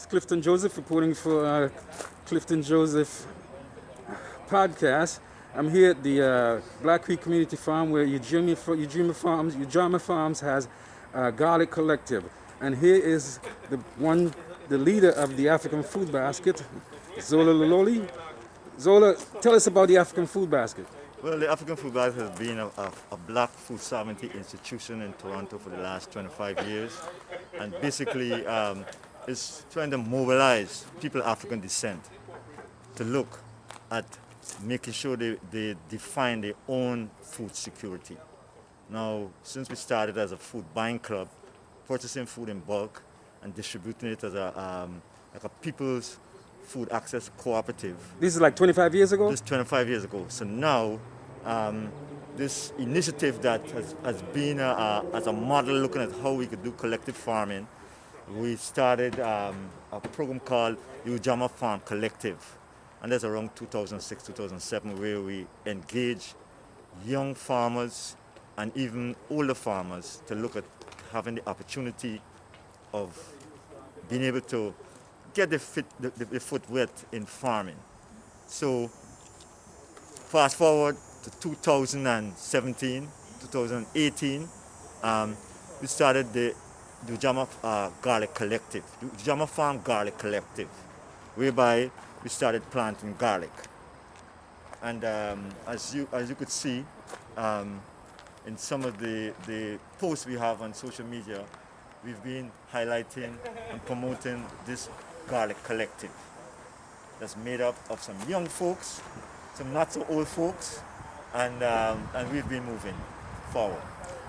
is Clifton Joseph reporting for Clifton Joseph podcast. I'm here at the Black Creek Community Farm where Ujima Farms has Garlic Collective. And here is the leader of the African Food Basket, Zola Lololi. Zola, tell us about the African Food Basket. Well, the African Food Bank has been a black food sovereignty institution in Toronto for the last 25 years, and basically is trying to mobilize people of African descent to look at making sure they define their own food security. Now, since we started as a food buying club, purchasing food in bulk and distributing it as like a people's food access cooperative. This is like 25 years ago? This 25 years ago. So now, this initiative that has been as a model looking at how we could do collective farming, we started a program called Ujama Farm Collective. And that's around 2006, 2007, where we engage young farmers and even older farmers to look at having the opportunity of being able to get the foot wet in farming. So fast forward to 2017, 2018, we started the Ujama Garlic Collective, the Ujama Farm Garlic Collective, whereby we started planting garlic. And as you could see in some of the posts we have on social media, we've been highlighting and promoting this garlic collective that's made up of some young folks, some not so old folks, and we've been moving forward.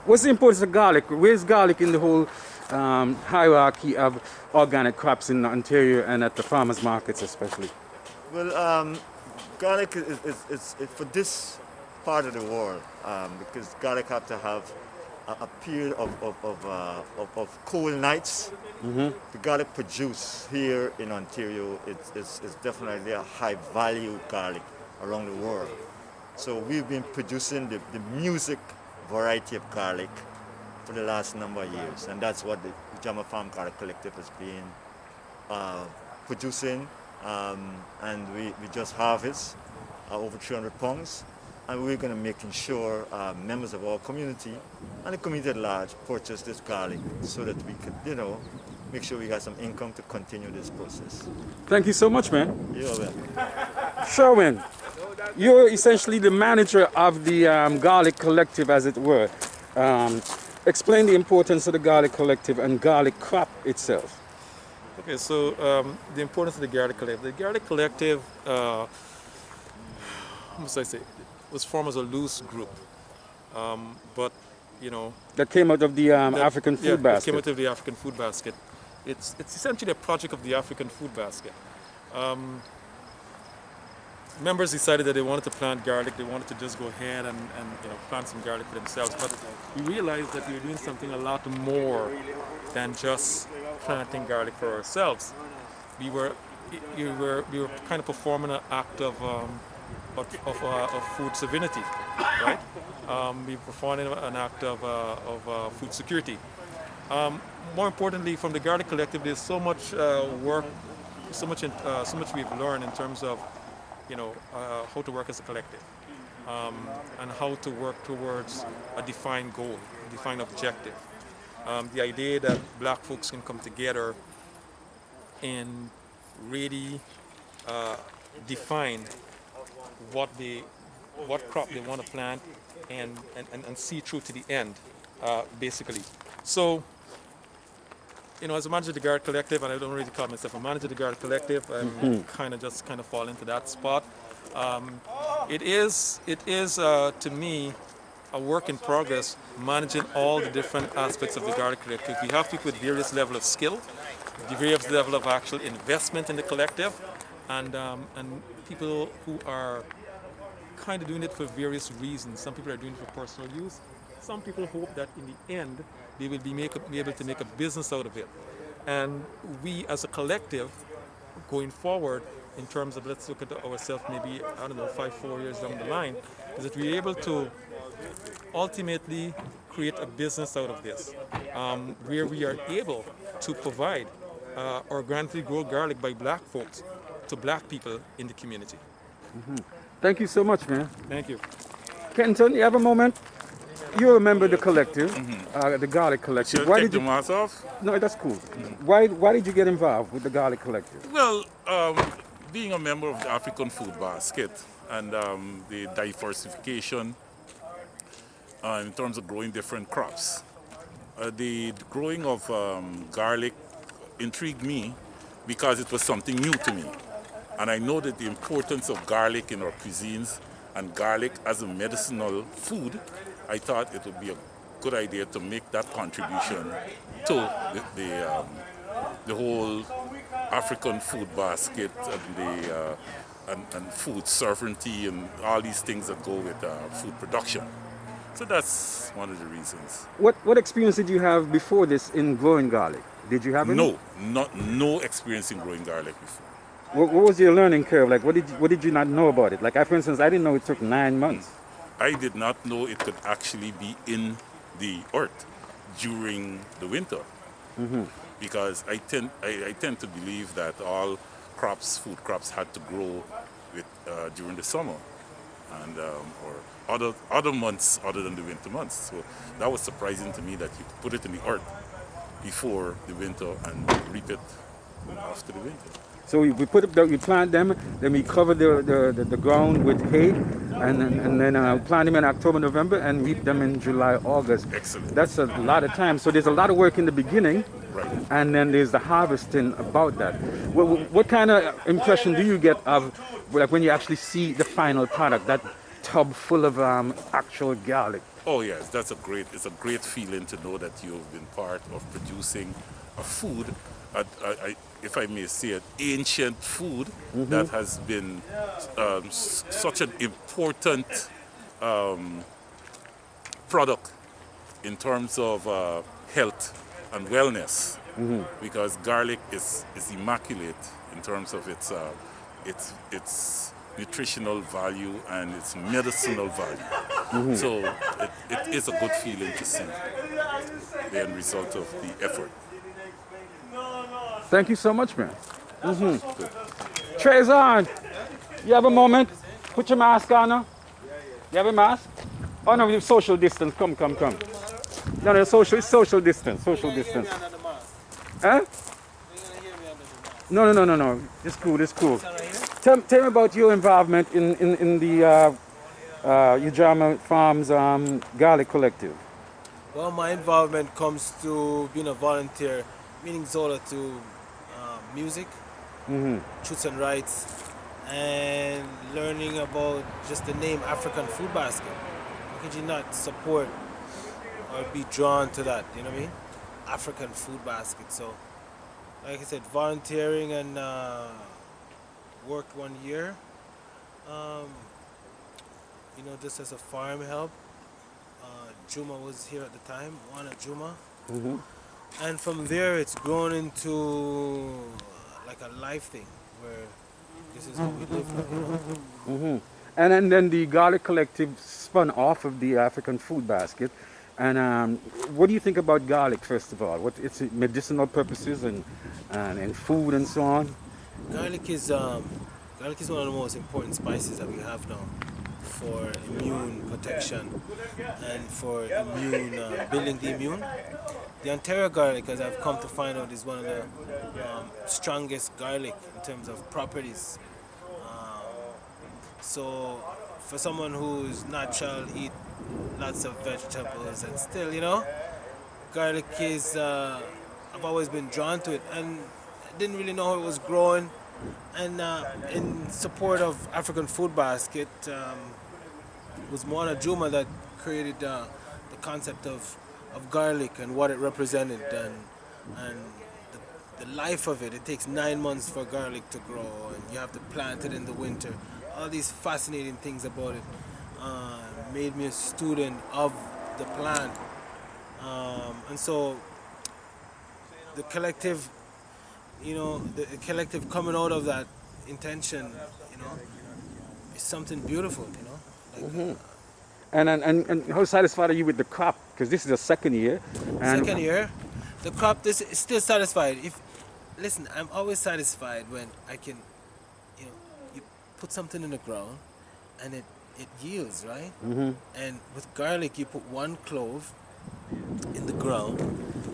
What's the importance of garlic? Where's garlic in the whole hierarchy of organic crops in Ontario and at the farmers markets especially? Well, garlic is for this part of the world because garlic have to have a period of cold nights. Mm-hmm. The garlic produced here in Ontario is definitely a high value garlic around the world. So we've been producing the music variety of garlic for the last number of years, and that's what the Ujama Farm Garlic Collective has been producing. And we just harvest over 300 pounds. And we're going to making sure members of our community and the community at large purchase this garlic so that we could, make sure we got some income to continue this process. Thank you so much, man. You're welcome. Sherwin, you're essentially the manager of the Garlic Collective, as it were. Explain the importance of the Garlic Collective and garlic crop itself. Okay, so the importance of the Garlic Collective. The Garlic Collective, how must I say, was formed as a loose group, but that came out of the African Food Basket. It came out of the African Food Basket. It's essentially a project of the African Food Basket. Members decided that they wanted to plant garlic. They wanted to just go ahead and plant some garlic for themselves. But we realized that we were doing something a lot more than just planting garlic for ourselves. We were kind of performing an act of food sovereignty, right? We performed an act of food security. More importantly, from the Garlic Collective, there's so much work, so much we've learned in terms of, how to work as a collective, and how to work towards a defined goal, a defined objective. The idea that black folks can come together and really define what crop they want to plant and see through to the end, basically. So, as a manager of the Garlic Collective, and I don't really call myself a manager of the Garlic Collective, I'm kind of fall into that spot. It is to me a work in progress, managing all the different aspects of the Garlic Collective. We have people with various level of skill, the various level of actual investment in the collective, and people who are kind of doing it for various reasons. Some people are doing it for personal use. Some people hope that in the end they will be able to make a business out of it. And we as a collective, going forward, in terms of, let's look at ourselves maybe, 4 years down the line, is that we're able to ultimately create a business out of this, where we are able to provide organically grown garlic by black folks to black people in the community. Thank you so much, man. Thank you. Kenton, you have a moment? You remember the collective, the Garlic Collective. Should I Why take did the you? mask off? No, that's cool. Why did you get involved with the Garlic Collective? Well, being a member of the African Food Basket and the diversification in terms of growing different crops. The growing of garlic intrigued me because it was something new to me. And I know that the importance of garlic in our cuisines and garlic as a medicinal food, I thought it would be a good idea to make that contribution to the whole African food basket and food sovereignty and all these things that go with food production. So that's one of the reasons. What experience did you have before this in growing garlic? Did you have any? No experience in growing garlic before. What was your learning curve? Like, what did you not know about it? Like, for instance, I didn't know it took 9 months. I did not know it could actually be in the earth during the winter, because I tend to believe that all food crops, had to grow during the summer, and or other months other than the winter months. So that was surprising to me that you could put it in the earth before the winter and reap it after the winter. So we plant them, then we cover the ground with hay, and then plant them in October, November, and reap them in July, August. Excellent. That's a lot of time. So there's a lot of work in the beginning, Right. and then there's the harvesting about that. What kind of impression do you get of, like, when you actually see the final product, that tub full of actual garlic? Oh yes, it's a great feeling to know that you've been part of producing a food, if I may say it, ancient food that has been such an important product in terms of health and wellness, because garlic is immaculate in terms of its nutritional value and its medicinal value. So it is a good feeling to see the end result of the effort. Thank you so much, man. Trezon, you have a moment? Put your mask on now. You have a mask? Oh no, social distance. Come. No, it's social distance. Social distance. Huh? No. It's cool. Tell me about your involvement in the Ujama Farms Garlic Collective. Well, my involvement comes to being a volunteer, meaning Zola to music, truths and rights, and learning about just the name African Food Basket. How could you not support or be drawn to that, you know what I mean? African Food Basket. So, like I said, volunteering and worked 1 year, just as a farm help. Juma was here at the time, Wana Juma. And from there, it's grown into like a life thing, where this is how we live now, And then the Garlic Collective spun off of the African Food Basket. And what do you think about garlic, first of all? What its medicinal purposes and food and so on? Garlic is one of the most important spices that we have now for immune protection and for building the immune. The Ontario garlic, as I've come to find out, is one of the strongest garlic in terms of properties. So for someone who's natural, eat lots of vegetables and still, garlic is, I've always been drawn to it, and I didn't really know how it was growing. And in support of African Food Basket, it was Moana Juma that created the concept of garlic and what it represented, and the life of it. It takes 9 months for garlic to grow, and you have to plant it in the winter. All these fascinating things about it made me a student of the plant, and so the collective, the collective coming out of that intention, is something beautiful, And how satisfied are you with the crop? Because this is the second year. Second year, the crop, this is still satisfied. listen, I'm always satisfied when I can, you put something in the ground and it yields, right? And with garlic, you put one clove in the ground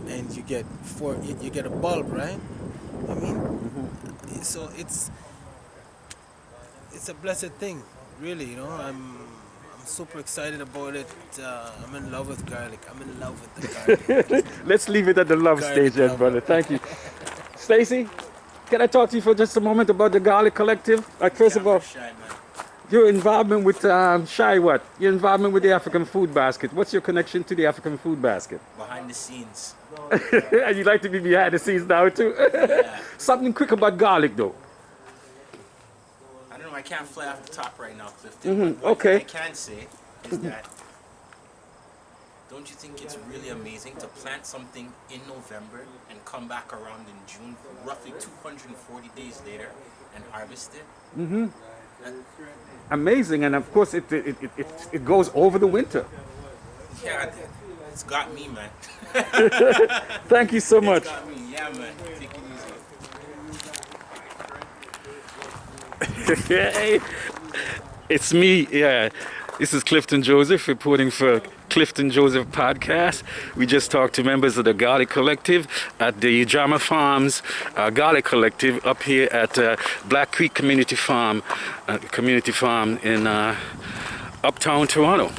and you get you get a bulb, right? I mean, so it's a blessed thing, really. I'm super excited about it. I'm in love with garlic. I'm in love with the garlic. Let's leave it at the love Garlic stage, then, lover. brother. Thank you. Stacy, can I talk to you for just a moment about the Garlic Collective? Like, first of all, your involvement with Shy what? Your involvement with the African Food Basket. What's your connection to the African Food Basket? Behind the scenes. And you like to be behind the scenes now too? Yeah. Something quick about garlic though. I don't know, I can't fly off the top right now, Clifton. But okay. what I can say is that don't you think it's really amazing to plant something in November and come back around in June, roughly 240 days later, and harvest it? And Amazing, and of course it goes over the winter. yeah, it's got me, man. Thank you so much. It's got me, yeah, man. Take it easy. Hey, it's me, yeah. This is Clifton Joseph reporting for Clifton Joseph Podcast. We just talked to members of the Garlic Collective at the Ujama Farms Garlic Collective up here at Black Creek Community Farm in uptown Toronto.